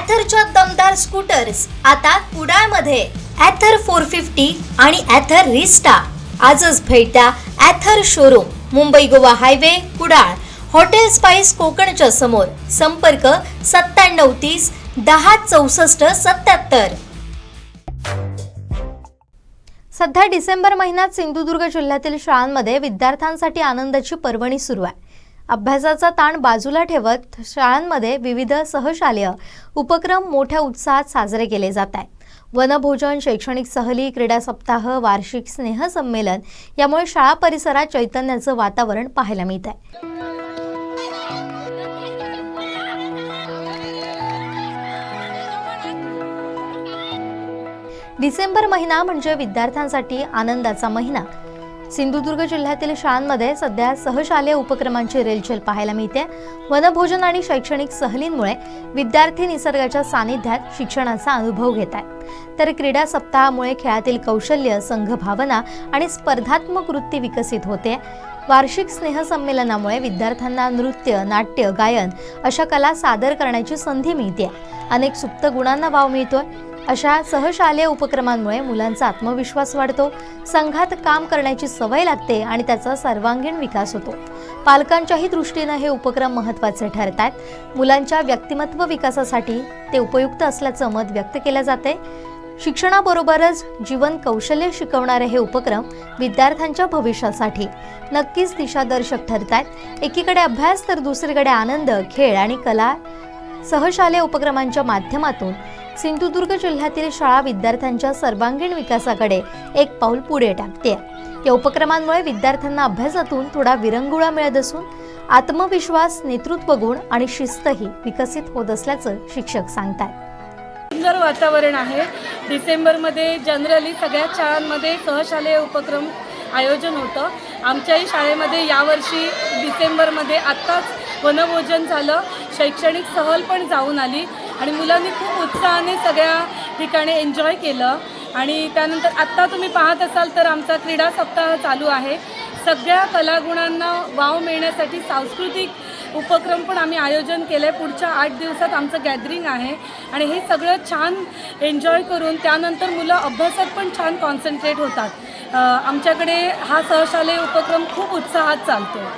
ॲथरच्या दमदार स्कूटर्स आता कुडाळमध्ये ॲथर 450 आणि ॲथर रिस्टा. आजच भेट द्या Ather showroom, Mumbai Goa highway, Kudal, hotel spice कोकणच्या समोर. संपर्क 9730 10 64 77. सध्या डिसेंबर महिन्यात सिंधुदुर्ग जिल्ह्यातील शाळांमध्ये विद्यार्थ्यांसाठी आनंदाची पर्वणी सुरू आहे. अभ्यासाचा ताण बाजूला ठेवत शाळांमध्ये विविध सहशालेय उपक्रम मोठ्या उत्साहात साजरे केले जात आहेत. वनभोजन, शैक्षणिक सहली, क्रीडा सप्ताह, वार्षिक स्नेहसंमेलन यामुळे शाळा परिसरात चैतन्याचं वातावरण पाहायला मिळत आहे. डिसेंबर महिना म्हणजे विद्यार्थ्यांसाठी आनंदाचा महिना. सिंधुदुर्ग जिल्ह्यातील शाळांमध्ये सध्या सहशालेय उपक्रमांची रेलचेल पाहायला मिळते. वनभोजन आणि शैक्षणिक सहलींमुळे विद्यार्थी निसर्गाच्या सानिध्यात शिक्षणाचा अनुभव घेत आहेत, तर क्रीडा सप्ताहामुळे खेळातील कौशल्य, संघभावना आणि स्पर्धात्मक वृत्ती विकसित होते. वार्षिक स्नेहसंमेलनामुळे विद्यार्थ्यांना नृत्य, नाट्य, गायन अशा कला सादर करण्याची संधी मिळते. अनेक सुप्त गुणांना वाव मिळतोय. अशा सहशालेय उपक्रमांमुळे मुलांचा आत्मविश्वास वाढतो, संघात काम करण्याची सवय लागते आणि त्याचा सर्वांगीण विकास होतो. पालकांच्याही दृष्टीने हे उपक्रम महत्त्वाचे ठरतात. मुलांच्या व्यक्तिमत्व विकासासाठी ते उपयुक्त असल्याचं मत व्यक्त केलं जाते. शिक्षणाबरोबरच जीवन कौशल्य शिकवणारे हे उपक्रम विद्यार्थ्यांच्या भविष्यासाठी नक्कीच दिशादर्शक ठरतात. एकीकडे अभ्यास तर दुसरीकडे आनंद, खेळ आणि कला. सहशालेय उपक्रमांच्या माध्यमातून सिंधुदुर्ग जिल्ह्यातील शाळा विद्यार्थ्यांच्या सर्वांगीण विकासाकडे एक पाऊल पुढे टाकते. या उपक्रमांमुळे विद्यार्थ्यांना अभ्यासातून थोडा विरंगुळा मिळत असून आत्मविश्वास, नेतृत्व गुण आणि शिस्तही विकसित होत असल्याचं शिक्षक सांगतात. सुंदर वातावरण आहे. डिसेंबरमध्ये जनरली सगळ्या शाळांमध्ये सहशालेय उपक्रम आयोजन होतं. आमच्याही शाळेमध्ये यावर्षी डिसेंबरमध्ये आत्ताच वनभोजन झालं, शैक्षणिक सहल पण जाऊन आली आणि मुलांनी खूप उत्साहाने सगळ्या ठिकाणी एन्जॉय केलं. आणि त्यानंतर आत्ता तुम्ही पाहत असाल तर आमचा क्रीडा सप्ताह चालू आहे. सगळ्या कलागुणांना वाव मिळण्यासाठी सांस्कृतिक उपक्रम पण आम्ही आयोजन केलं आहे. पुढच्या 8 दिवसात आमचं गॅदरिंग आहे आणि हे सगळं छान एन्जॉय करून त्यानंतर मुलं अभ्यासात पण छान कॉन्सन्ट्रेट होतात. आमच्याकडे हा सहशालेय उपक्रम खूप उत्साहात चालतो.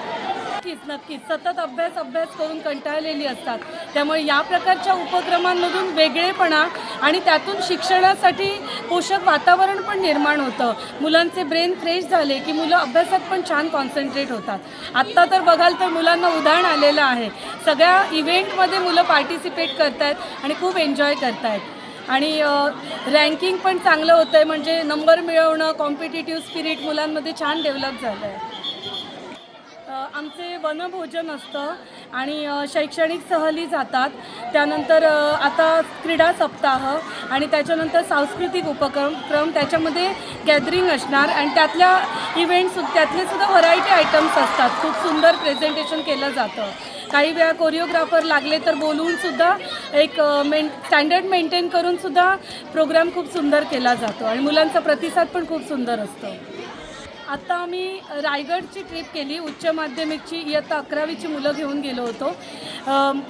नक्कीच सतत अभ्यास करून कंटाळलेली असतात. त्यामुळे या प्रकारच्या उपक्रमांमधून वेगळेपणा आणि त्यातून शिक्षणासाठी पोषक वातावरण पण निर्माण होतं. मुलांचे ब्रेन फ्रेश झाले की मुलं अभ्यासात पण छान कॉन्सन्ट्रेट होतात. आत्ता तर बघाल तर मुलांना उदाहरण आलेलं आहे. सगळ्या इव्हेंटमध्ये मुलं पार्टिसिपेट करत आहेत आणि खूप एन्जॉय करत आहेत. आणि रँकिंग पण चांगलं होतं आहे, म्हणजे नंबर मिळवणं, कॉम्पिटिटिव्ह स्पिरिट मुलांमध्ये छान डेव्हलप झालं आहे. आमचे वनभोजन असतं आणि शैक्षणिक सहली जातात. त्यानंतर आता क्रीडा सप्ताह आणि त्याच्यानंतर सांस्कृतिक उपक्रम, त्याच्यामध्ये गॅदरिंग असणार आणि त्यातल्या त्यातले व्हरायटी आयटम्स असतात. खूप सुंदर प्रेझेंटेशन केलं जातं. काही वेळा कोरिओग्राफर लागले तर बोलवूनसुद्धा एक स्टँडर्ड मेंटेन करूनसुद्धा प्रोग्राम खूप सुंदर केला जातो आणि मुलांचा प्रतिसाद पण खूप सुंदर असतो. आत्ता आम्ही रायगडची ट्रिप केली. उच्च माध्यमिकची इयत्ता 11वीची मुलं घेऊन गेलो होतो.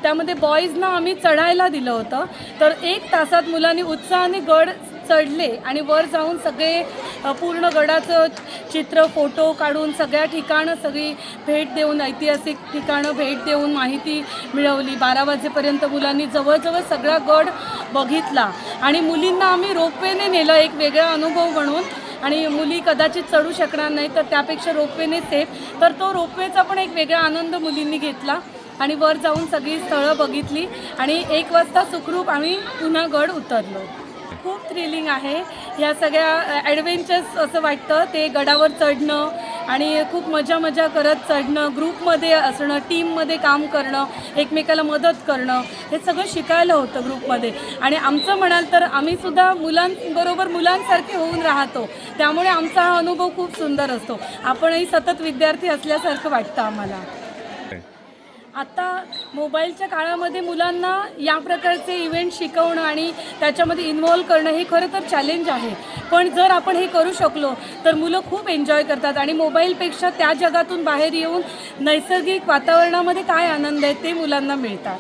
त्यामध्ये बॉईजना आम्ही चढायला दिलं होतं. तर 1 तासात मुलांनी उत्साहाने गड चढले आणि वर जाऊन सगळे पूर्ण गडाचं चित्र, फोटो काढून सगळ्या ठिकाणं सगळी भेट देऊन, ऐतिहासिक ठिकाणं भेट देऊन माहिती मिळवली. 12 वाजेपर्यंत मुलांनी जवळजवळ सगळा गड बघितला आणि मुलींना आम्ही रोपवेने नेलं, एक वेगळा अनुभव म्हणून. आणि मुली कदाचित चढू शकणार नाही तर त्यापेक्षा रोपवेने सेफ, तर तो रोपवेचा पण एक वेगळा आनंद मुलींनी घेतला आणि वर जाऊन सगळी स्थळं बघितली आणि 1 वाजता सुखरूप आम्ही पुन्हा गड उतरलो. खूप थ्रिलिंग आहे. या सगळ्या ॲडव्हेंचर्स असं वाटतं ते गडावर चढणं आणि खूप मजा करत चढणं, ग्रुपमध्ये असणं, टीममध्ये काम करणं, एकमेकाला मदत करणं, हे सगळं शिकायला होतं ग्रुपमध्ये. आणि आमचं म्हणाल तर आम्हीसुद्धा मुलांबरोबर मुलांसारखे होऊन राहतो. त्यामुळे आमचा हा अनुभव खूप सुंदर असतो. आपणही सतत विद्यार्थी असल्यासारखं वाटतं आम्हाला. आता मोबाईलच्या काळामध्ये मुलांना या प्रकारचे इव्हेंट शिकवणं आणि त्याच्यामध्ये इन्व्हॉल्व करणं हे खरं तर चॅलेंज आहे. पण जर आपण हे करू शकलो तर मुलं खूप एन्जॉय करतात आणि मोबाईलपेक्षा त्या जगातून बाहेर येऊन नैसर्गिक वातावरणामध्ये काय आनंद आहे ते मुलांना मिळतात.